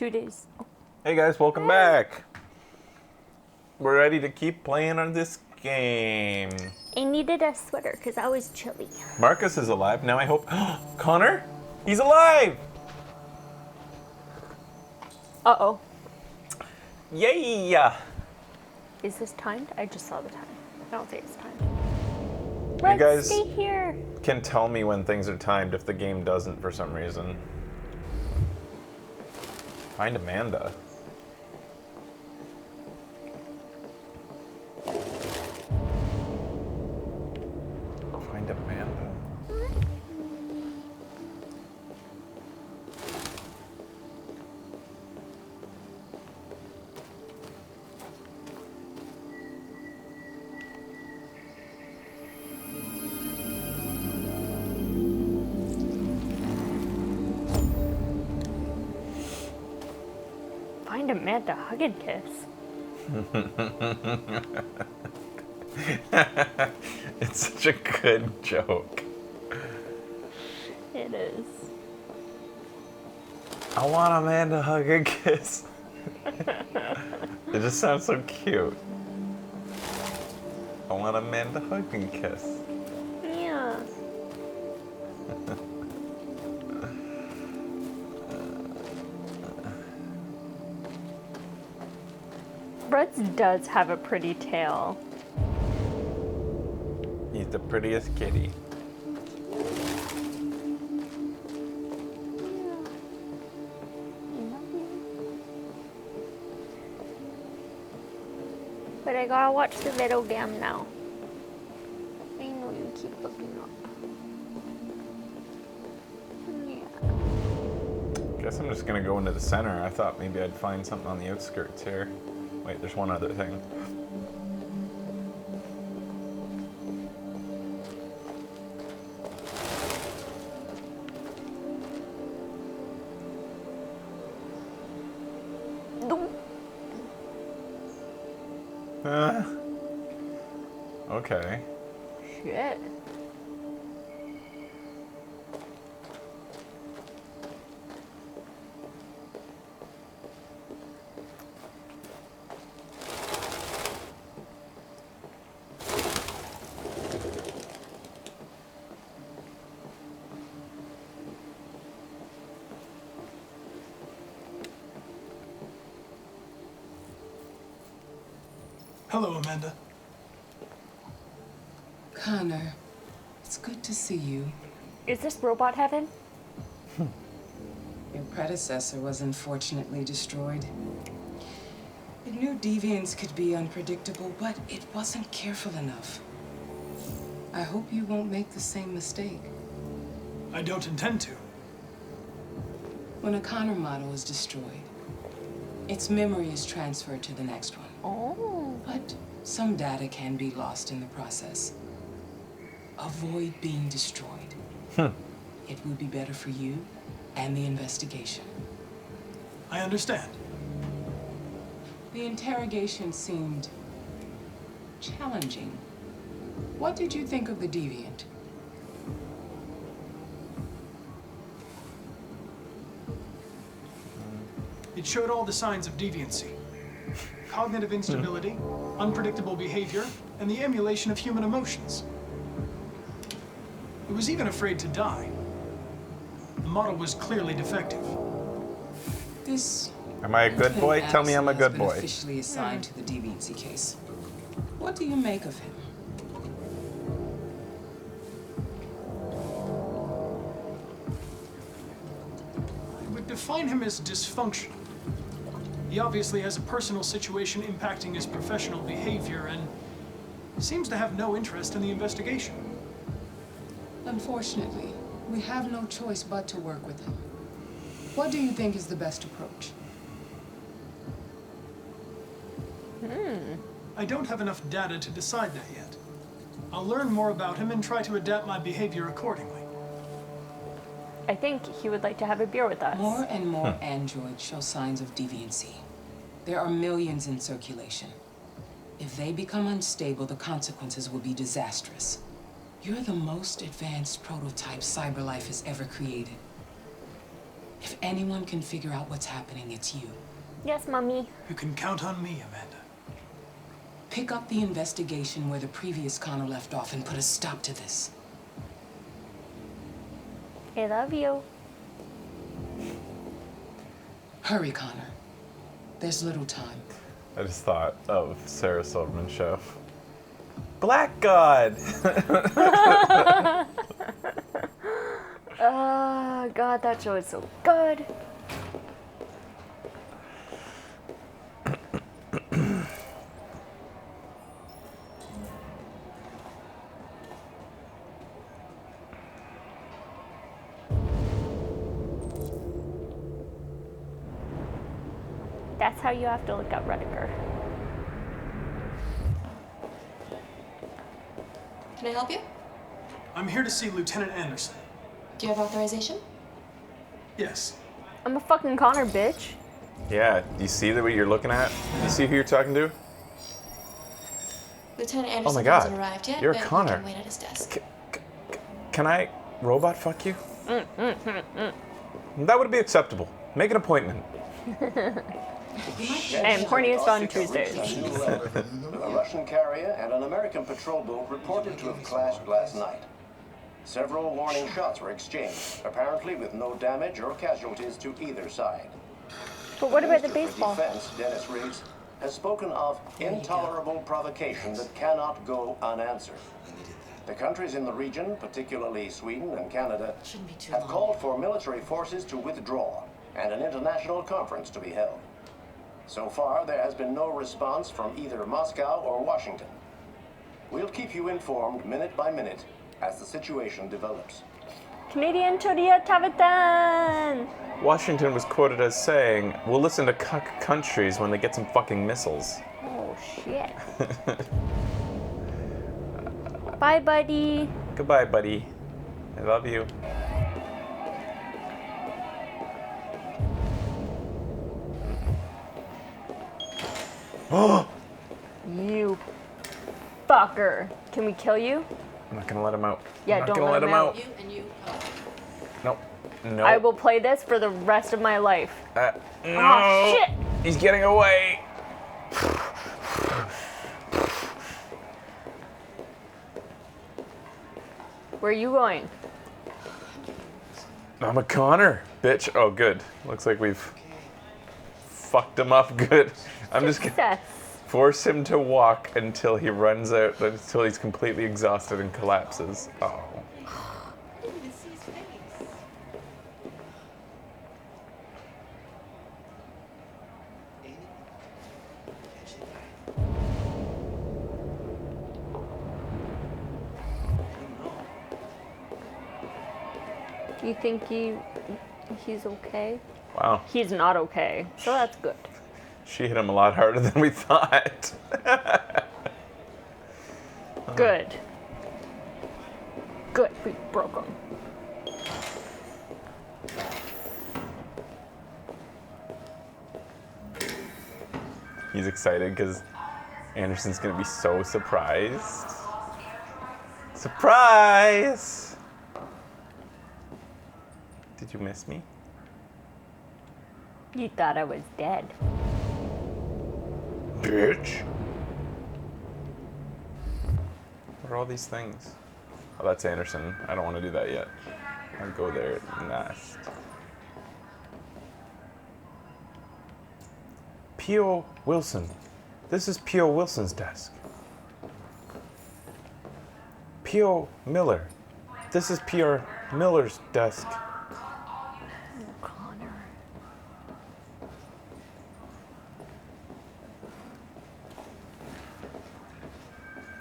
2 days. Hey guys, welcome back. We're ready to keep playing on this game. I needed a sweater because I was chilly. Marcus is alive. Now I hope... Connor? He's alive! Uh-oh. Yay! Is this timed? I just saw the time. I don't think it's timed. You Let's guys stay here. can tell me when things are timed if the game doesn't for some reason. Find Amanda. Find Amanda. Find Amanda, hug and kiss. It's such a good joke. It is. I want Amanda to hug and kiss. It just sounds so cute. I want Amanda to hug and kiss. Yeah. Brett's does have a pretty tail. He's the prettiest kitty. But I gotta watch the video game now. I know you keep looking up. Yeah. Guess I'm just gonna go into the center. I thought maybe I'd find something on the outskirts here. Wait, there's one other thing. Okay. Shit. Hello, Amanda. Connor, it's good to see you. Is this robot heaven? Your predecessor was unfortunately destroyed. It knew deviants could be unpredictable, but it wasn't careful enough. I hope you won't make the same mistake. I don't intend to. When a Connor model is destroyed, its memory is transferred to the next one. Oh. But some data can be lost in the process. Avoid being destroyed. It would be better for you and the investigation. I understand. The interrogation seemed challenging. What did you think of the deviant? It showed all the signs of deviancy. Cognitive instability, unpredictable behavior, and the emulation of human emotions. It was even afraid to die. The model was clearly defective. This Am I a good boy? Tell me I'm a good has been boy. officially assigned to the deviancy case. What do you make of him? I would define him as dysfunctional. He obviously has a personal situation impacting his professional behavior and seems to have no interest in the investigation. Unfortunately, we have no choice but to work with him. What do you think is the best approach? I don't have enough data to decide that yet. I'll learn more about him and try to adapt my behavior accordingly. I think he would like to have a beer with us. More and more androids show signs of deviancy. There are millions in circulation. If they become unstable, the consequences will be disastrous. You're the most advanced prototype CyberLife has ever created. If anyone can figure out what's happening, it's you. Yes, Mommy. You can count on me, Amanda. Pick up the investigation where the previous Connor left off and put a stop to this. I love you. Hurry, Connor. There's little time. I just thought of Sarah Silverman's show. Blackguard! Oh, God, that show is so good. That's how you have to look at Rediker. Can I help you? I'm here to see Lieutenant Anderson. Do you have authorization? Yes. I'm a fucking Connor, bitch. Yeah, do you see what you're looking at? You see who you're talking to? Lieutenant Anderson God. hasn't arrived yet, You're a but Connor. he can wait at his desk. Can I robot fuck you? That would be acceptable. Make an appointment. I am horniest on Tuesdays. A Russian carrier and an American patrol boat reported to have clashed last night. Several warning shots were exchanged, apparently with no damage or casualties to either side. But what about the Minister for baseball? Defense, Dennis Riggs, has spoken of intolerable provocation that cannot go unanswered. The countries in the region, particularly Sweden and Canada, have called for military forces to withdraw and an international conference to be held. So far, there has been no response from either Moscow or Washington. We'll keep you informed minute by minute as the situation develops. Canadian Chodia Tavatan! Washington was quoted as saying, "We'll listen to cuck countries when they get some fucking missiles." Oh, shit. Bye, buddy. Goodbye, buddy. I love you. You fucker. Can we kill you? I'm not gonna let him out. Yeah, I'm not don't gonna let him out. You and you. Nope. No. I will play this for the rest of my life. No. Oh, shit! He's getting away. Where are you going? I'm a Connor, bitch. Oh, good. Looks like we've fucked him up good. I'm just gonna Success. force him to walk until he runs out, until he's completely exhausted and collapses. Oh. You think he's okay? Wow. He's not okay, so that's good. She hit him a lot harder than we thought. Good. Good, we broke him. He's excited because Anderson's gonna be so surprised. Surprise! Did you miss me? You thought I was dead. Bitch. What are all these things? Oh, that's Anderson. I don't want to do that yet. I'll go there next. P.O. Wilson. This is P.O. Wilson's desk. P.O. Miller. This is P.R. Miller's desk. Connor.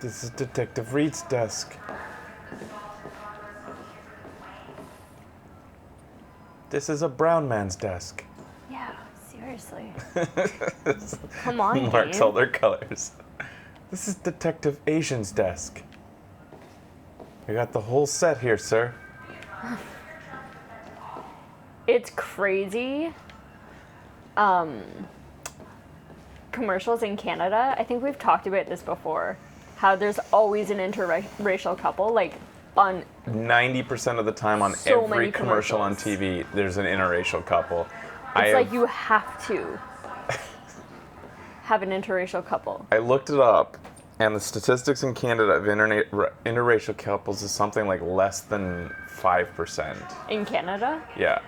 This is Detective Reed's desk. This is a brown man's desk. Yeah, seriously. Come on, Marks game. all their colors. This is Detective Asian's desk. We got the whole set here, sir. It's crazy. Commercials in Canada, I think we've talked about this before, how there's always an interracial couple, like on 90% of the time on So every many commercial on commercials. TV, there's an interracial couple. it's like you have to have an interracial couple. I looked it up, and the statistics in Canada of interracial couples is something like less than 5%. In Canada? Yeah.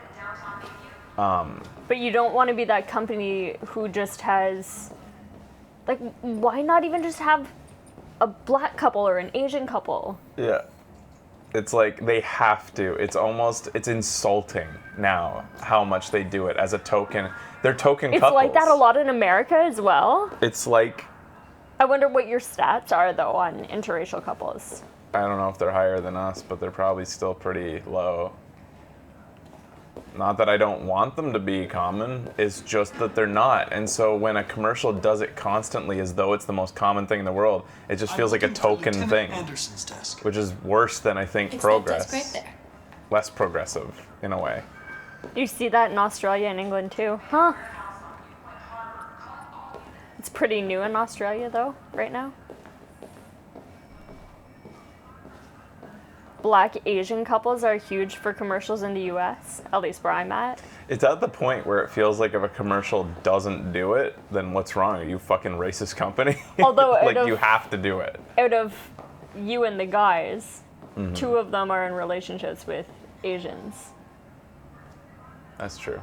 But you don't want to be that company who just has, like, why not even just have a black couple or an Asian couple? Yeah. It's like they have to. It's insulting now how much they do it as a token. They're token It's couples. like that a lot in America as well. It's like, I wonder what your stats are, though, on interracial couples. I don't know if they're higher than us, but they're probably still pretty low. Not that I don't want them to be common, it's just that they're not. And so when a commercial does it constantly as though it's the most common thing in the world, it just feels like a token thing. Anderson's desk. Which is worse than I think It's progress. that desk right there. Less progressive, in a way. You see that in Australia and England, too? Huh? It's pretty new in Australia, though, right now. Black Asian couples are huge for commercials in the US, at least where I'm at. It's at the point where it feels like if a commercial doesn't do it, then what's wrong? Are you fucking racist company? Although like, out of- you have to do it. Out of you and the guys, Mm-hmm. 2 of them are in relationships with Asians. That's true.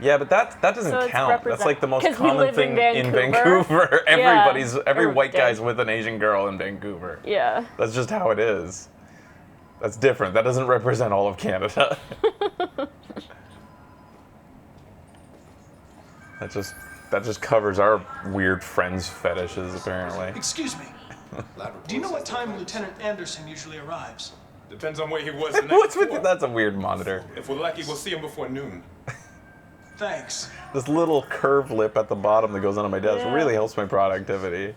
Yeah, but that doesn't So it's count. That's like the most 'cause we common live in thing in Vancouver. Vancouver. Every Or white guy's Van- with an Asian girl in Vancouver. Yeah. That's just how it is. That's different. That doesn't represent all of Canada. that just covers our weird friends fetishes, apparently. Excuse me. Do you know what time Lieutenant Anderson usually arrives? Depends on where he was the night What's with before. that's a weird monitor. If we're lucky, we'll see him before noon. Thanks. This little curve lip at the bottom that goes onto my desk Yeah. really helps my productivity.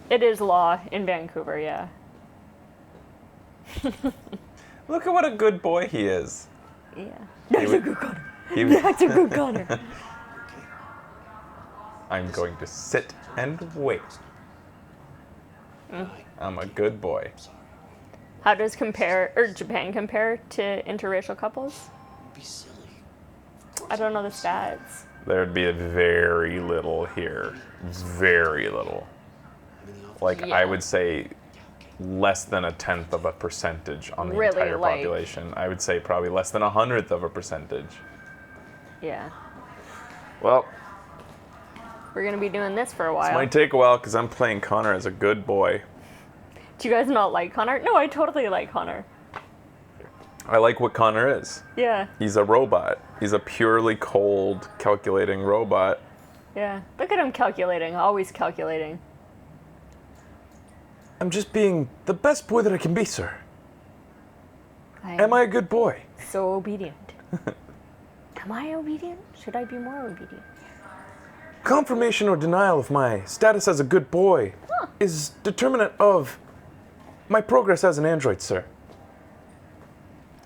It is law in Vancouver, yeah. Look at what a good boy he is. Yeah. He would- he would- That's a good Connor. I'm going to sit and wait. I'm a good boy. How does Japan compare to interracial couples? I don't know the stats. There'd be a very little here. Very little. Like, Yeah. I would say less than 1/10 of a percentage on the Really, entire like- population. I would say probably less than 1/100th of a percentage. Yeah. Well, We're gonna be doing this for a while. it might take a while because I'm playing Connor as a good boy. Do you guys not like Connor? No, I totally like Connor. I like what Connor is. Yeah, He's a robot. He's a purely cold, calculating robot. yeah. Look at him calculating, always calculating. I'm just being the best boy that I can be, sir. I'm Am I a good boy? so obedient. Am I obedient? Should I be more obedient? Confirmation or denial of my status as a good boy is determinant of my progress as an android, sir.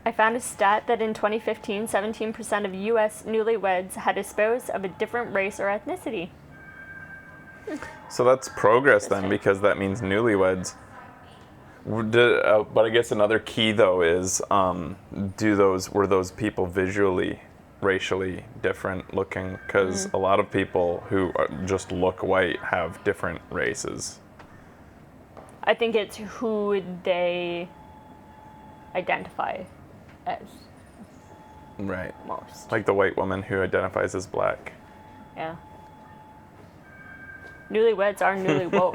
I found a stat that in 2015, 17% of U.S. newlyweds had a spouse of a different race or ethnicity. So that's progress then, Interesting. because that means newlyweds. But I guess another key though is, were those people visually, racially different looking? Because a lot of people who just look white have different races. I think it's who they identify as Right. most. Like the white woman who identifies as black. Yeah. Newlyweds are newly woke.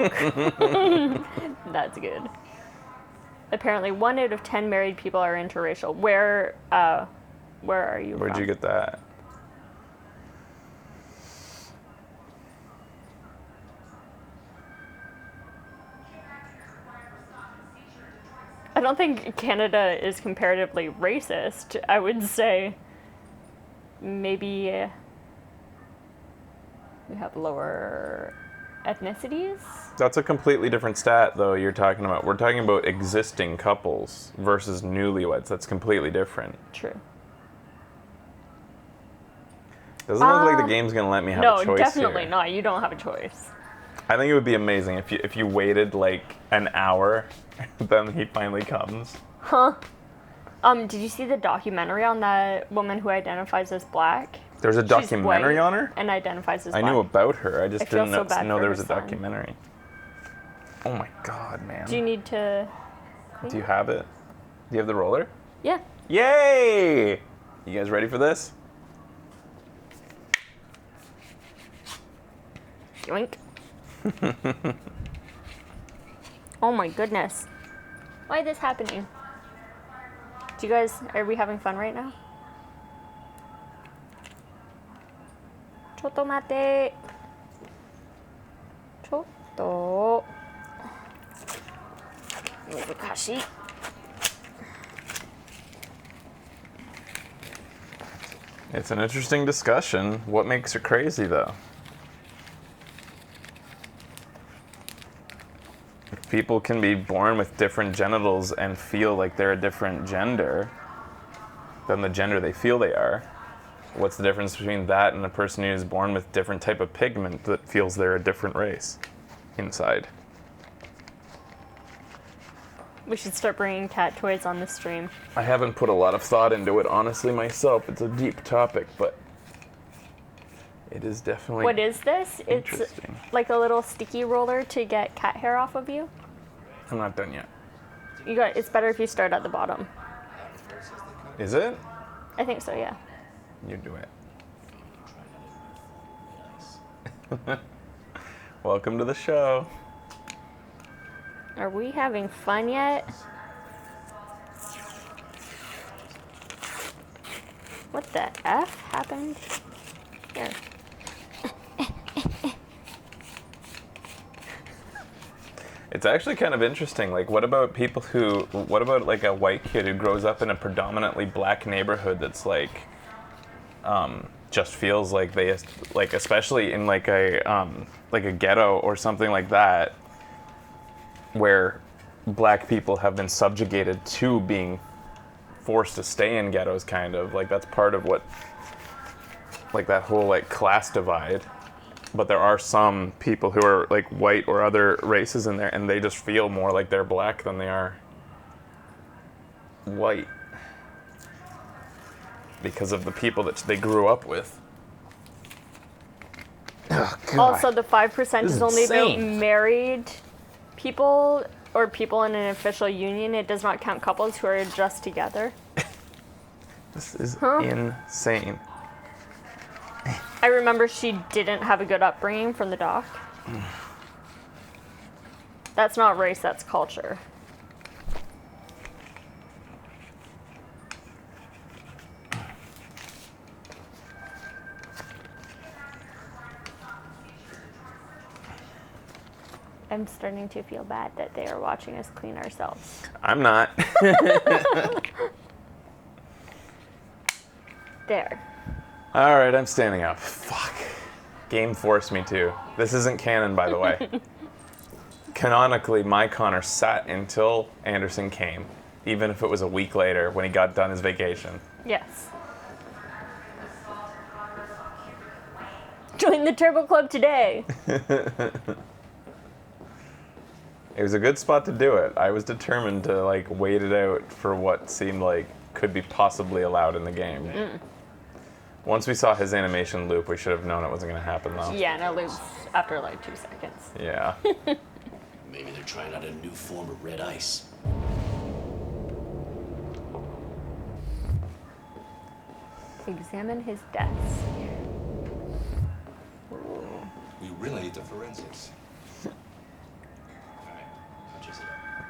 That's good. Apparently, 1 out of 10 married people are interracial. Where are you Where'd from? you get that? I don't think Canada is comparatively racist. I would say maybe we have lower ethnicities. That's a completely different stat, though, you're talking about. We're talking about existing couples versus newlyweds. That's completely different. True. Doesn't look like the game's going to let me have a No, choice definitely here. not. You don't have a choice. I think it would be amazing if you waited like an hour, then he finally comes. Huh? Did you see the documentary on that woman who identifies as black? There's a She's documentary white on her? and identifies as I black. knew about her. I just I feel didn't so bad know for there her was a son. documentary. Oh my god, man. Do you need to? Do you have it? Do you have the roller? Yeah. Yay! You guys ready for this? Yoink. Oh my goodness. Why is this happening? Do you guys, are we having fun right now? Chotto mate. Chotto.難しい. It's an interesting discussion. What makes her crazy, though? If people can be born with different genitals and feel like they're a different gender than the gender they feel they are, what's the difference between that and a person who is born with different type of pigment that feels they're a different race inside? We should start bringing cat toys on the stream. I haven't put a lot of thought into it, honestly, myself. It's a deep topic, but it is definitely What is this? It's interesting. like a little sticky roller to get cat hair off of you. I'm not done yet. It's better if you start at the bottom. Is it? I think so, yeah. You do it. Welcome to the show. Are we having fun yet? What the F happened? Here. It's actually kind of interesting. Like, what about like a white kid who grows up in a predominantly black neighborhood that's like, just feels like they, like, especially in like a ghetto or something like that, where black people have been subjugated to being forced to stay in ghettos, kind of like that's part of what, like that whole like class divide. But there are some people who are like white or other races in there, and they just feel more like they're black than they are white because of the people that they grew up with. Oh, God. Also, the 5% This is is only about insane. married people or people in an official union. It does not count couples who are just together. This is Huh? insane. I remember she didn't have a good upbringing from the doc. That's not race, that's culture. I'm starting to feel bad that they are watching us clean ourselves. I'm not. There. All right, I'm standing up. Fuck. Game forced me to. This isn't canon, by the way. Canonically, my Connor sat until Anderson came, even if it was a week later when he got done his vacation. Yes. Join the Turbo Club today. It was a good spot to do it. I was determined to like wait it out for what seemed like could be possibly allowed in the game. Once we saw his animation loop, we should have known it wasn't going to happen, though. Yeah, and it loops after like 2 seconds. Yeah. Maybe they're trying out a new form of red ice. Examine his deaths. We really need the forensics.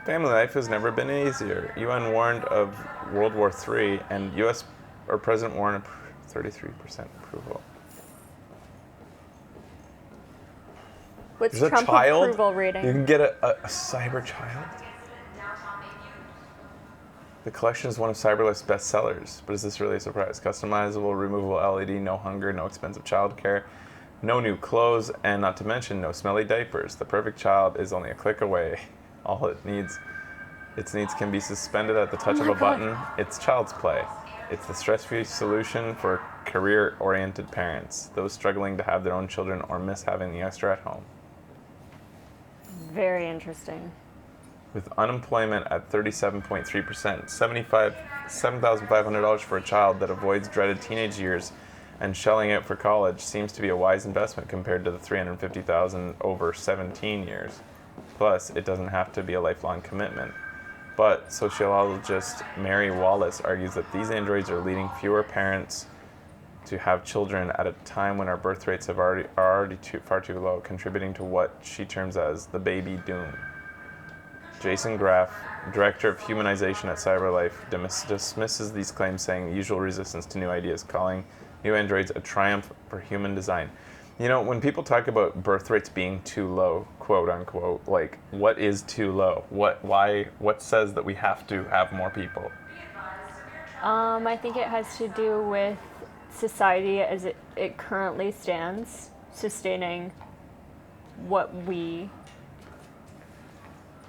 Family life has never been easier. UN warned of World War III, and U.S. or President warned 33% approval. What's There's a Trump child? approval rating? You can get a cyber child? The collection is one of Cyberlife's best sellers, but is this really a surprise? Customizable, removable LED, no hunger, no expensive childcare, no new clothes, and not to mention no smelly diapers. The perfect child is only a click away. All its needs can be suspended at the touch of a button. It's child's play. It's the stress-free solution for career-oriented parents, those struggling to have their own children or miss having the extra at home. very interesting. With unemployment at 37.3%, $7,500 for a child that avoids dreaded teenage years and shelling out for college seems to be a wise investment compared to the $350,000 over 17 years. Plus, it doesn't have to be a lifelong commitment. But sociologist Mary Wallace argues that these androids are leading fewer parents to have children at a time when our birth rates are already far too low, contributing to what she terms as the baby doom. Jason Graff, director of humanization at CyberLife, dismisses these claims, saying usual resistance to new ideas, calling new androids a triumph for human design. You know, when people talk about birth rates being too low, quote unquote, like, what is too low? What says that we have to have more people? I think it has to do with society as it currently stands, sustaining what we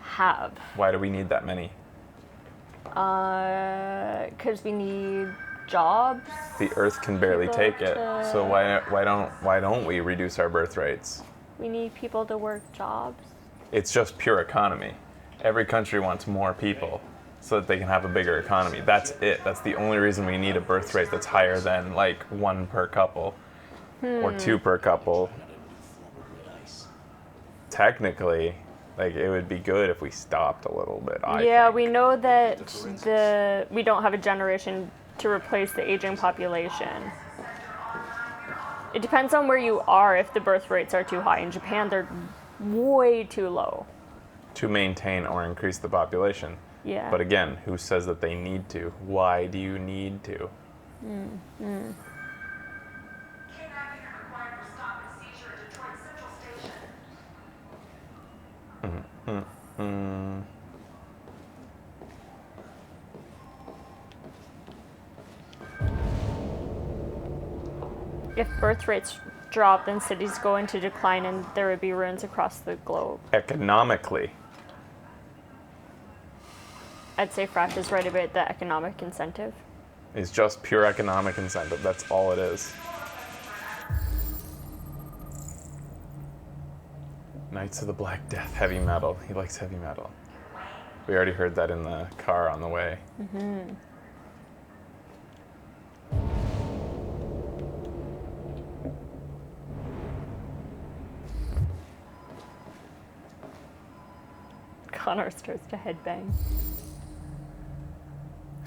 have. Why do we need that many? Because we need jobs. The Earth can barely People take it. to- So why don't we reduce our birth rates? We need people to work jobs. It's just pure economy. Every country wants more people so that they can have a bigger economy. That's it. That's the only reason we need a birth rate that's higher than like 1 per couple or 2 per couple. Technically, like, it would be good if we stopped a little bit. I think. We know that we don't have a generation to replace the aging population. It depends on where you are if the birth rates are too high. In Japan, they're way too low. To maintain or increase the population. Yeah. But again, who says that they need to? Why do you need to? If birth rates drop, then cities go into decline and there would be ruins across the globe. Economically. I'd say Frash is right about the economic incentive. It's just pure economic incentive. That's all it is. Knights of the Black Death, heavy metal. He likes heavy metal. We already heard that in the car on the way. Connor starts to headbang.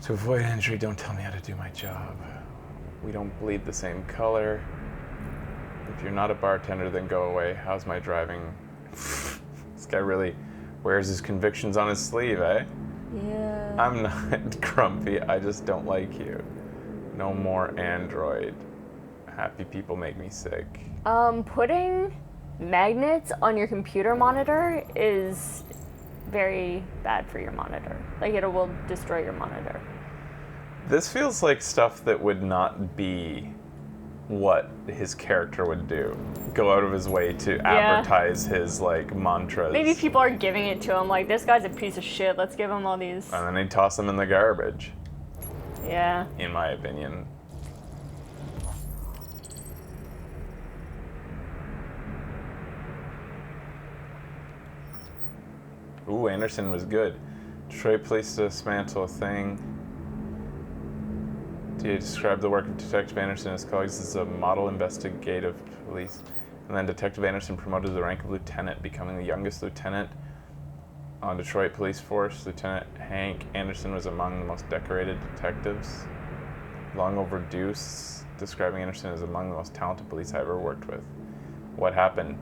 To avoid injury, don't tell me how to do my job. We don't bleed the same color. If you're not a bartender, then go away. How's my driving? This guy really wears his convictions on his sleeve, eh? Yeah. I'm not grumpy, I just don't like you. No more Android. Happy people make me sick. Putting magnets on your computer monitor is very bad for your monitor. Like, it will destroy your monitor. This feels like stuff that would not be what his character would do. Go out of his way to advertise his, like, mantras. Maybe people are giving it to him, like, this guy's a piece of shit, let's give him all these. And then they toss them in the garbage, Yeah. in my opinion. Ooh, Anderson was good. Detroit police dismantle a thing. To describe the work of Detective Anderson and his colleagues as a model investigative police. And then Detective Anderson promoted to the rank of lieutenant, becoming the youngest lieutenant on Detroit police force. Lieutenant Hank Anderson was among the most decorated detectives. Long overdue, describing Anderson as among the most talented police I ever worked with. What happened?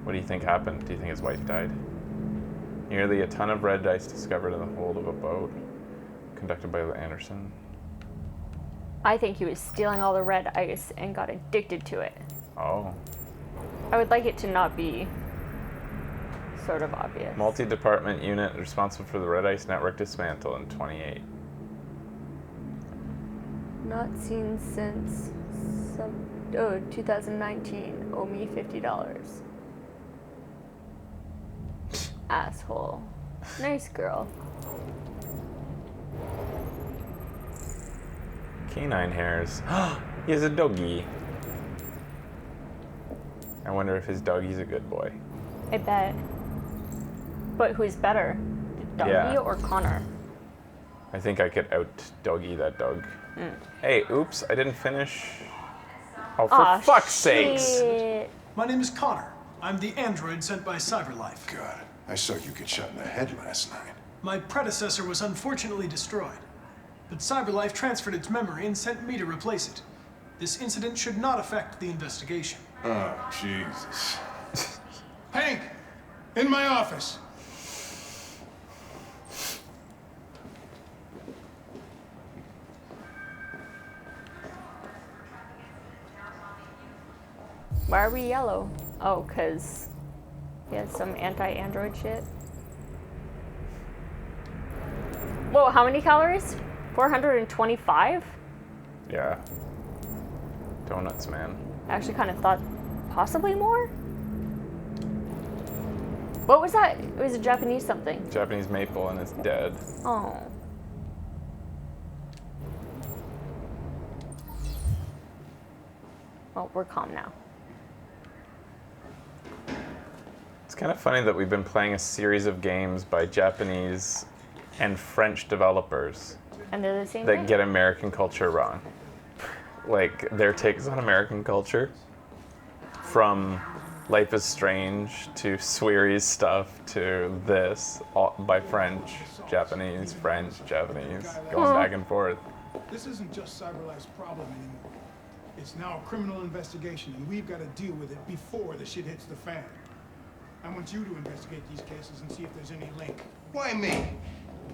What do you think happened? Do you think his wife died? Nearly a ton of red dice discovered in the hold of a boat, conducted by Anderson. I think he was stealing all the red ice and got addicted to it. Oh. I would like it to not be sort of obvious. Multi-department unit responsible for the Red Ice Network dismantle in 28. Not seen since 2019. Owe me $50. Asshole. Nice girl. Canine hairs. He has a doggy. I wonder if his doggy's a good boy. I bet. But who's better, Dougie Yeah. or Connor? I think I could out doggy that dog. Hey, oops, I didn't finish. Oh, for Aw, fuck's sakes. shit. My name is Connor. I'm the android sent by CyberLife. God, I saw you get shot in the head last night. My predecessor was unfortunately destroyed, but CyberLife transferred its memory and sent me to replace it. This incident should not affect the investigation. Oh, Jesus. Hank, in my office. Why are we yellow? Oh, because he has some anti-android shit. Whoa, how many calories? 425? Yeah. Donuts, man. I actually kind of thought possibly more? What was that? It was a Japanese something. Japanese maple and it's dead. Oh. Well, we're calm now. It's kind of funny that we've been playing a series of games by Japanese and French developers And they're the same that thing? get American culture wrong. Like, their takes on American culture, from Life is Strange to Sweary's stuff to this, all by French, Japanese, French, Japanese, going back and forth. This isn't just CyberLife's problem anymore. It's now a criminal investigation, and we've got to deal with it before the shit hits the fan. I want you to investigate these cases and see if there's any link. Why me?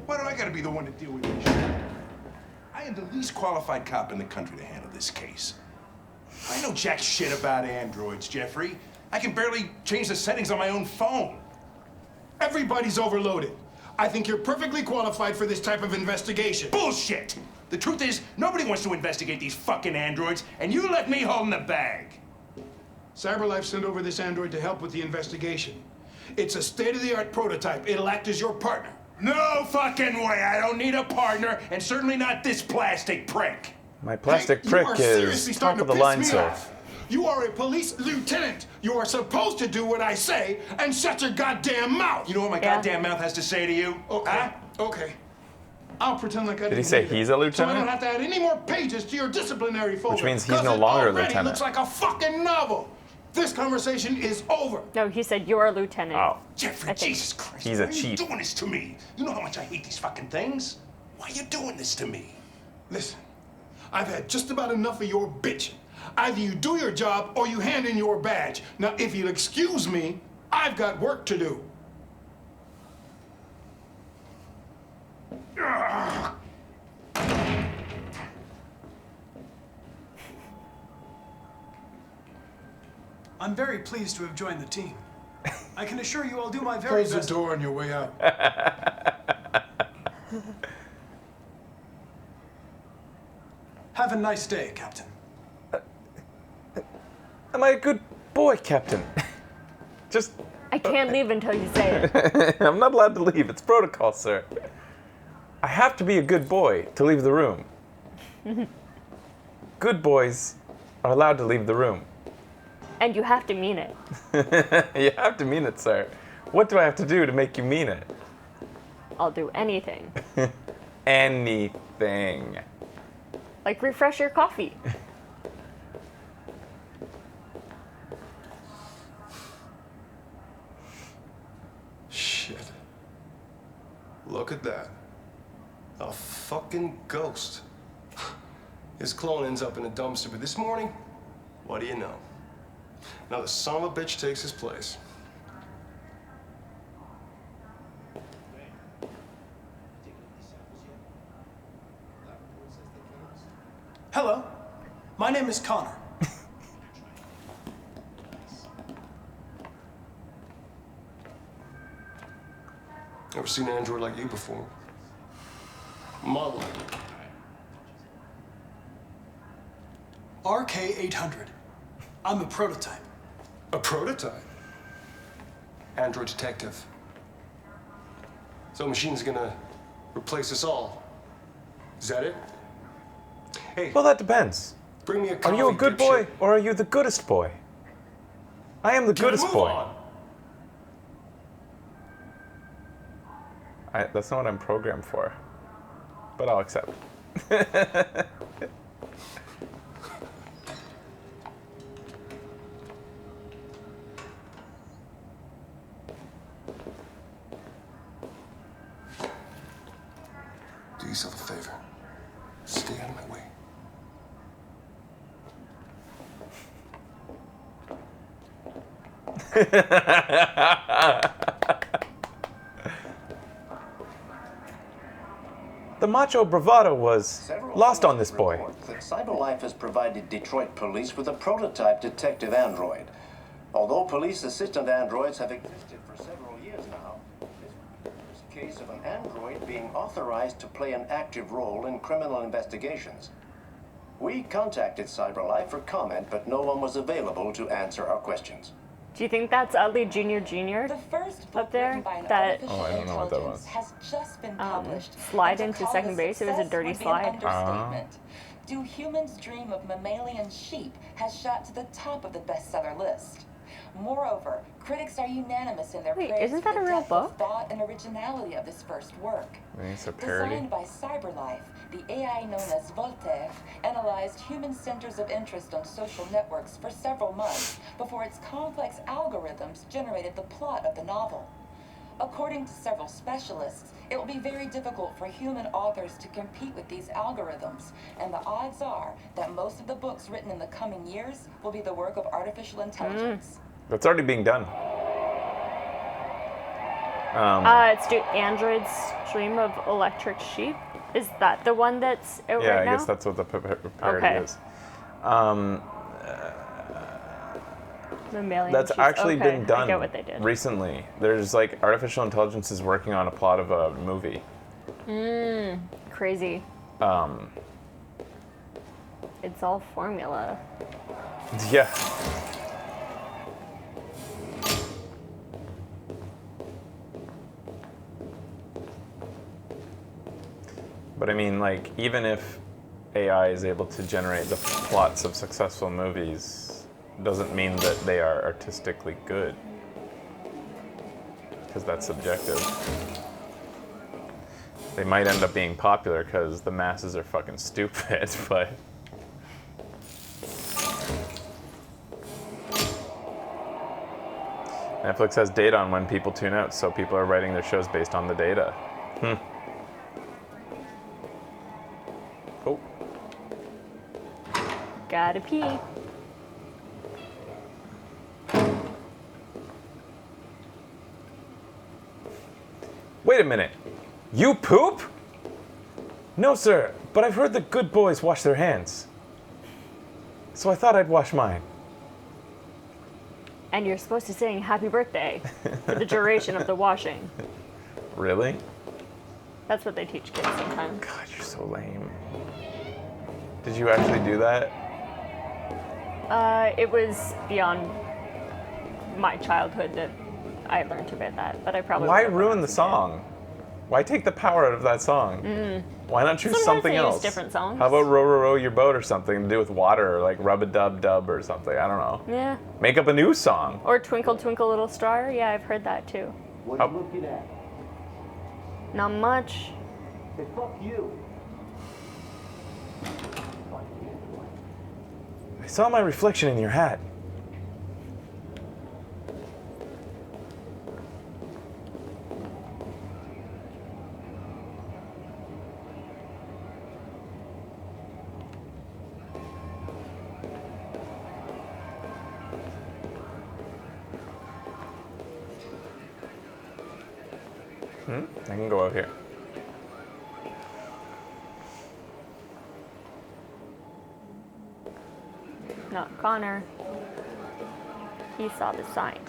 Why do I gotta be the one to deal with this shit? I am the least qualified cop in the country to handle this case. I know jack shit about androids, Jeffrey. I can barely change the settings on my own phone. Everybody's overloaded. I think you're perfectly qualified for this type of investigation. Bullshit! The truth is, nobody wants to investigate these fucking androids, and you let me hold in the bag. CyberLife sent over this android to help with the investigation. It's a state-of-the-art prototype. It'll act as your partner. No fucking way! I don't need a partner, and certainly not this plastic prick. My plastic Hey, prick you are is seriously top starting of to the piss line, me sir. off. You are a police lieutenant. You are supposed to do what I say and shut your goddamn mouth. You know what my Yeah. goddamn mouth has to say to you? Okay. Huh? Okay. I'll pretend like I didn't he say hear that. he's a So I lieutenant? don't have to add any more pages to your disciplinary folder. Which means he's 'cause no it longer a already lieutenant. looks like a fucking novel. This conversation is over. No, he said you're a lieutenant. Oh, Jeffrey, I think- Jesus Christ. He's a why are you chief. doing this to me? You know how much I hate these fucking things? Why are you doing this to me? Listen, I've had just about enough of your bitching. Either you do your job or you hand in your badge. Now, if you'll excuse me, I've got work to do. I'm very pleased to have joined the team. I can assure you I'll do my very Close the best. door on your way out. Have a nice day, Captain. am I a good boy, Captain? Just, I can't leave until you say it. I'm not allowed to leave. It's protocol, sir. I have to be a good boy to leave the room. Good boys are allowed to leave the room. And you have to mean it. You have to mean it, sir. What do I have to do to make you mean it? I'll do anything. Anything. Like refresh your coffee. Shit. Look at that. A fucking ghost. His clone ends up in a dumpster, but this morning, what do you know? Now the son of a bitch takes his place. Hello, my name is Connor. Never seen an android like you before. Model. RK-800. I'm a prototype. A prototype? Android detective. So machine's gonna replace us all. Is that it? Hey, Well, that depends. bring me a Are coffee, you a good dipshit. boy or are you the goodest boy? I am the Can I goodest move boy. on? That's not what I'm programmed for. But I'll accept. Do yourself a favor. Stay out of my way. The macho bravado was lost on this boy. Report that CyberLife has provided Detroit police with a prototype detective android. Although police assistant androids have existed for several years now, this is a case of an android being authorized to play an active role in criminal investigations. We contacted CyberLife for comment, but no one was available to answer our questions. Do you think that's Utley Jr. The first book up there written by an that artificial I don't know what that intelligence was. has just been published. slide And to into call second this base, it was a success dirty would be slide. an understatement. Do Humans Dream of Mammalian Sheep has shot to the top of the bestseller list. Moreover, critics are unanimous in their Wait, praise isn't for that the a real depth book? of thought and originality of this first work. I think it's a parody. Designed by CyberLife, the AI known as Voltaire analyzed human centers of interest on social networks for several months before its complex algorithms generated the plot of the novel. According to several specialists, it will be very difficult for human authors to compete with these algorithms, and the odds are that most of the books written in the coming years will be the work of artificial intelligence. That's already being done. It's Android's Dream of Electric Sheep. Is that the one that's out Yeah, right I now? guess that's what the parody Okay. is. Mammalian That's sheep. actually Okay, been done I get what they did. recently. There's like artificial intelligence is working on a plot of a movie. Crazy. It's all formula. Yeah. But I mean, like, even if AI is able to generate the plots of successful movies, doesn't mean that they are artistically good. Because that's subjective. They might end up being popular because the masses are fucking stupid, but... Netflix has data on when people tune out, so people are writing their shows based on the data. Oh. Gotta pee. Wait a minute. You poop? No, sir, but I've heard that good boys wash their hands. So I thought I'd wash mine. And you're supposed to sing happy birthday for the duration of the washing. Really? That's what they teach kids sometimes. God, you're so lame. Did you actually do that? It was beyond my childhood that I learned about that, but I probably Why would've ruin learned the it. song? Why take the power out of that song? Why not choose Sometimes something they use else? different songs. How about row, row, row your boat or something to do with water, or like rub a dub dub or something? I don't know. Yeah. Make up a new song. Or Twinkle Twinkle Little Star. Yeah, I've heard that too. What Oh. are you looking at? Not much. Hey, fuck you. I saw my reflection in your hat. I can go out here. Not Connor. He saw the sign.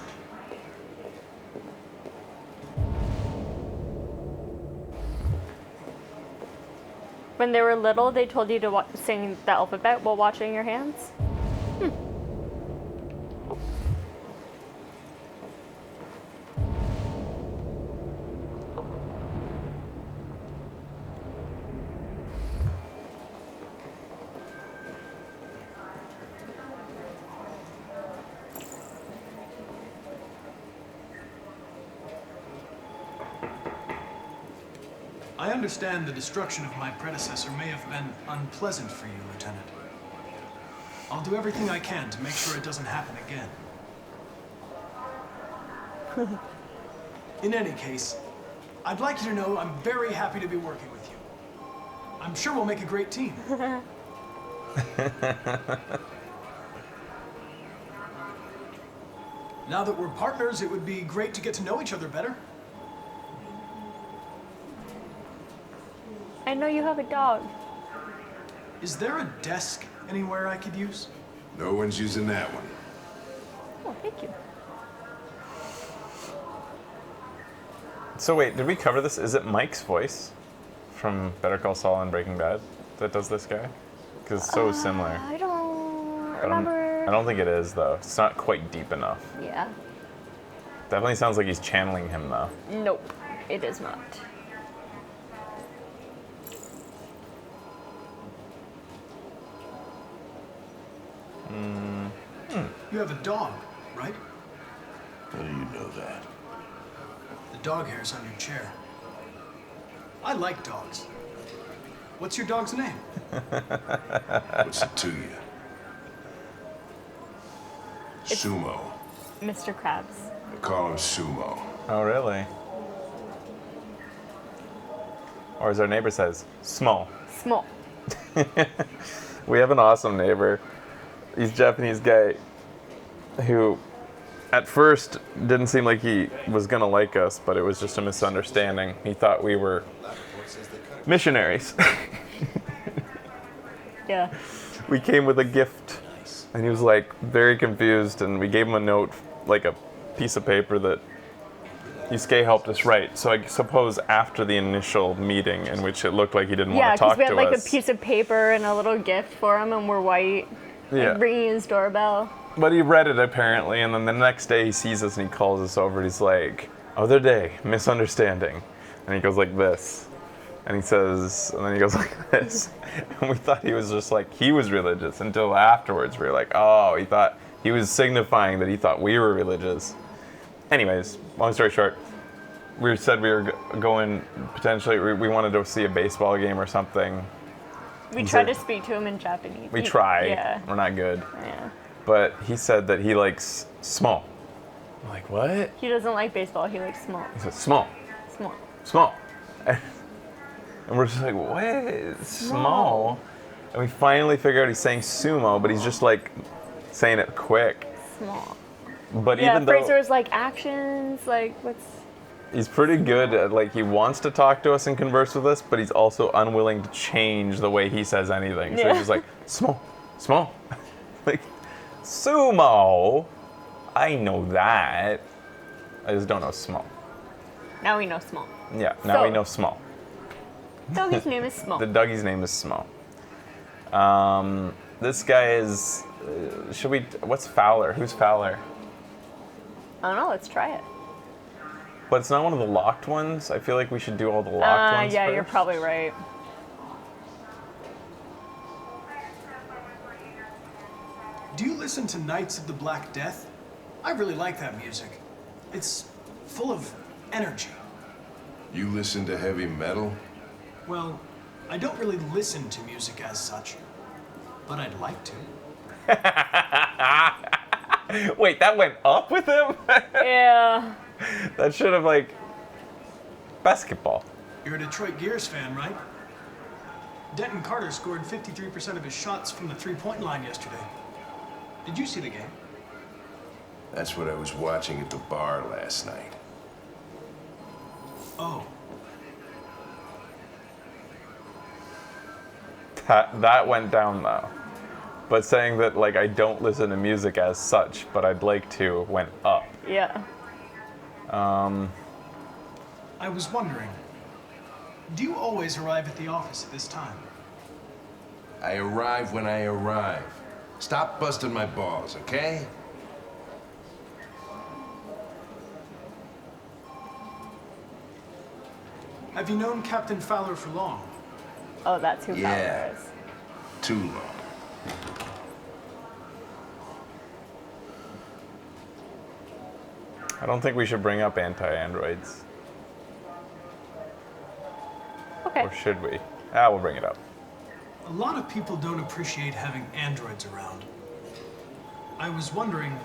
When they were little, they told you to sing the alphabet while washing your hands? I understand the destruction of my predecessor may have been unpleasant for you, Lieutenant. I'll do everything I can to make sure it doesn't happen again. In any case, I'd like you to know I'm very happy to be working with you. I'm sure we'll make a great team. Now that we're partners, it would be great to get to know each other better. I know you have a dog. Is there a desk anywhere I could use? No one's using that one. Oh, thank you. So wait, did we cover this? Is it Mike's voice from Better Call Saul and Breaking Bad that does this guy? Because it's so similar. I don't remember. I don't think it is, though. It's not quite deep enough. Yeah. Definitely sounds like he's channeling him, though. Nope, it is not. You have a dog, right? How do you know that? The dog hair's on your chair. I like dogs. What's your dog's name? What's it to you? Sumo. Mr. Krabs. I call him Sumo. Oh, really? Or as our neighbor says, small. Small. We have an awesome neighbor. He's a Japanese guy who at first didn't seem like he was gonna like us, but it was just a misunderstanding. He thought we were missionaries. Yeah. We came with a gift, and he was like very confused, and we gave him a note, like a piece of paper that Yusuke helped us write. So I suppose after the initial meeting in which it looked like he didn't want to talk to us. Yeah, because we had like a piece of paper and a little gift for him, and we're white. Yeah. Like ringing his doorbell. But he read it apparently, and then the next day he sees us and he calls us over and he's like, other day, misunderstanding. And he goes like this. And he says, and then he goes like this. And we thought he was just like, he was religious until afterwards we were like, oh, he thought, he was signifying that he thought we were religious. Anyways, long story short, we said we were going, potentially, we wanted to see a baseball game or something. We tried to speak to him in Japanese. We try. Yeah. We're not good. Yeah. But he said that he likes small. I'm like, what? He doesn't like baseball. He likes small. He said, small. Small. Small. And we're just like, what? Small? And we finally figure out he's saying sumo, but he's just like saying it quick. Small. But Yeah, even though Fraser's like actions, like what's... he's pretty good at, like, he wants to talk to us and converse with us, but he's also unwilling to change the way he says anything. So Yeah. he's just like, small, small. Like, sumo. I know that. I just don't know small. Now we know small. Yeah, now So- we know small. Doggy's name is Small. The Dougie's name is Small. This guy is, what's Fowler? Who's Fowler? I don't know, let's try it. But it's not one of the locked ones. I feel like we should do all the locked ones Yeah, first. you're probably right. Do you listen to Knights of the Black Death? I really like that music. It's full of energy. You listen to heavy metal? Well, I don't really listen to music as such, but I'd like to. Wait, that went up with him? Yeah. That should have, like, basketball. You're a Detroit Gears fan, right? Denton Carter scored 53% of his shots from the three-point line yesterday. Did you see the game? That's what I was watching at the bar last night. Oh. That went down, though. But saying that, like, I don't listen to music as such, but I'd like to, went up. Yeah. I was wondering, do you always arrive at the office at this time? I arrive when I arrive. Stop busting my balls, okay? Have you known Captain Fowler for long? Oh, that's who Yeah. Fowler is. Too long. I don't think we should bring up anti-androids. Okay. Or should we? We'll bring it up. A lot of people don't appreciate having androids around. I was wondering,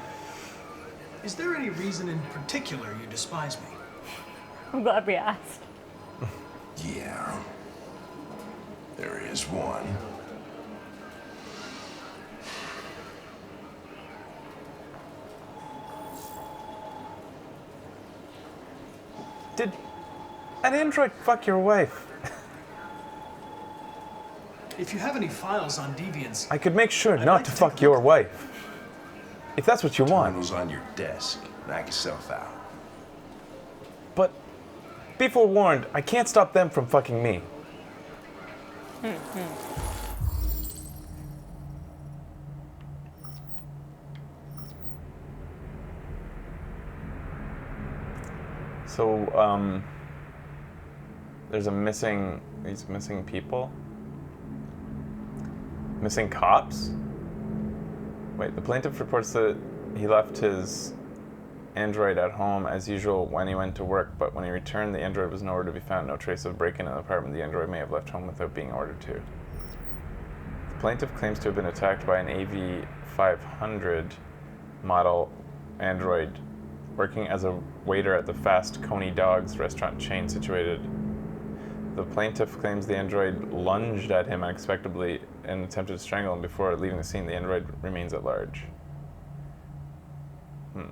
is there any reason in particular you despise me? I'm glad we asked. Yeah. There is one. Did an android fuck your wife? If you have any files on deviants, I could make sure not to fuck your wife. If that's what you want. Terminal's on your desk. Knock yourself out. But be forewarned, I can't stop them from fucking me. So, there's these missing people? Missing cops? Wait, the plaintiff reports that he left his android at home as usual when he went to work, but when he returned, the android was nowhere to be found. No trace of break-in in the apartment. The android may have left home without being ordered to. The plaintiff claims to have been attacked by an AV500 model android working as a waiter at the Fast Coney Dogs restaurant chain situated. The plaintiff claims the android lunged at him unexpectedly and attempted to strangle him before leaving the scene. The android remains at large. The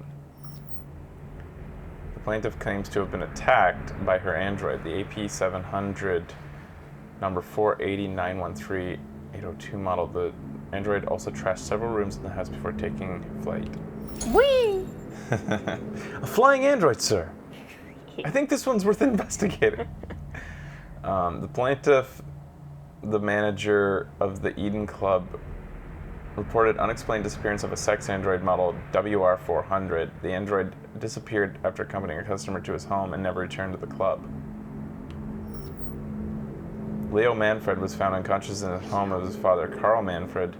plaintiff claims to have been attacked by her android, the AP700 number 480913802 model. The android also trashed several rooms in the house before taking flight. Whee! A flying android, sir. I think this one's worth investigating. The plaintiff, the manager of the Eden Club, reported unexplained disappearance of a sex android model WR400. The android disappeared after accompanying a customer to his home and never returned to the club. Leo Manfred was found unconscious in the home of his father, Carl Manfred.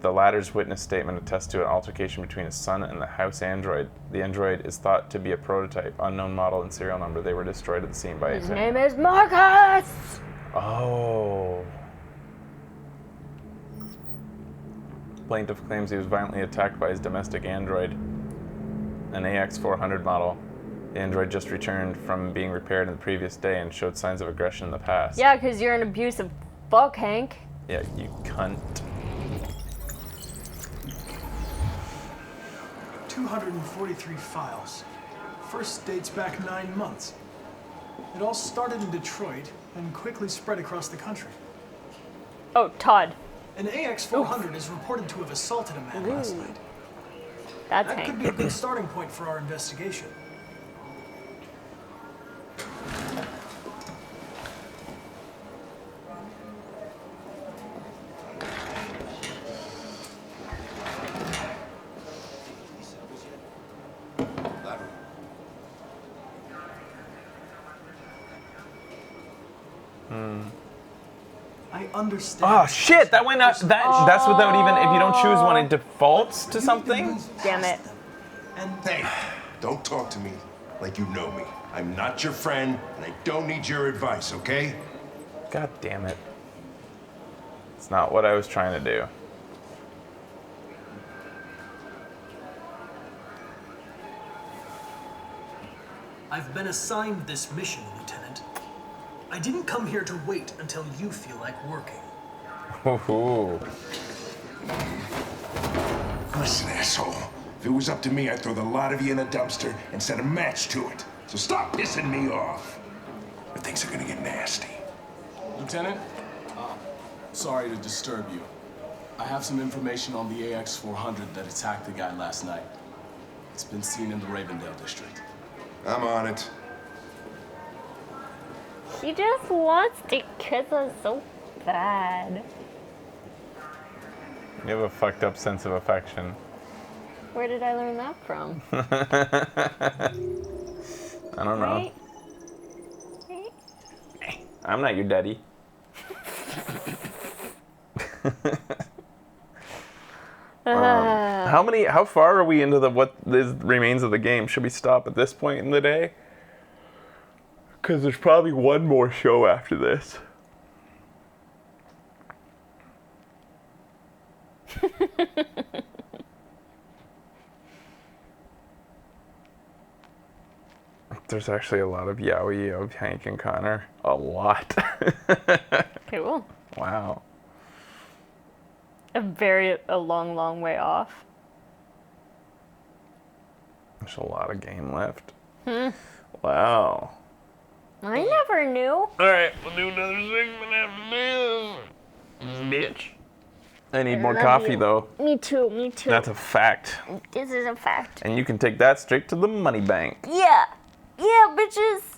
The latter's witness statement attests to an altercation between his son and the house android. The android is thought to be a prototype, unknown model and serial number. They were destroyed at the scene by His name is Marcus! Oh. Plaintiff claims he was violently attacked by his domestic android, an AX400 model. The android just returned from being repaired in the previous day and showed signs of aggression in the past. Yeah, because you're an abusive fuck, Hank. Yeah, you cunt. 243 files. First dates back 9 months. It all started in Detroit and quickly spread across the country. Oh, Todd. An AX400 is reported to have assaulted a man last night. That's That Hank. could be a good starting point for our investigation. I understand. Oh shit! That went out. That's without even. If you don't choose one, it defaults to something. Damn it. Hey, don't talk to me like you know me. I'm not your friend, and I don't need your advice, okay? God damn it! It's not what I was trying to do. I've been assigned this mission, Lieutenant. I didn't come here to wait until you feel like working. Ooh. Listen, asshole. If it was up to me, I'd throw the lot of you in a dumpster and set a match to it. So stop pissing me off. Or things are gonna get nasty. Lieutenant, sorry to disturb you. I have some information on the AX400 that attacked the guy last night. It's been seen in the Ravendale district. I'm on it. He just wants to kiss us so bad. You have a fucked up sense of affection. Where did I learn that from? I don't know. I'm not your daddy. How far are we into what remains of the game? Should we stop at this point in the day? Because there's probably one more show after this. There's actually a lot of yaoi of Hank and Connor. A lot. Cool. Wow. A long, long way off. There's a lot of game left. Wow. I never knew. Alright, we'll do another segment after this. Bitch. I need more love coffee, you. though. Me too, me too. That's a fact. This is a fact. And you can take that straight to the money bank. Yeah. Yeah, bitches.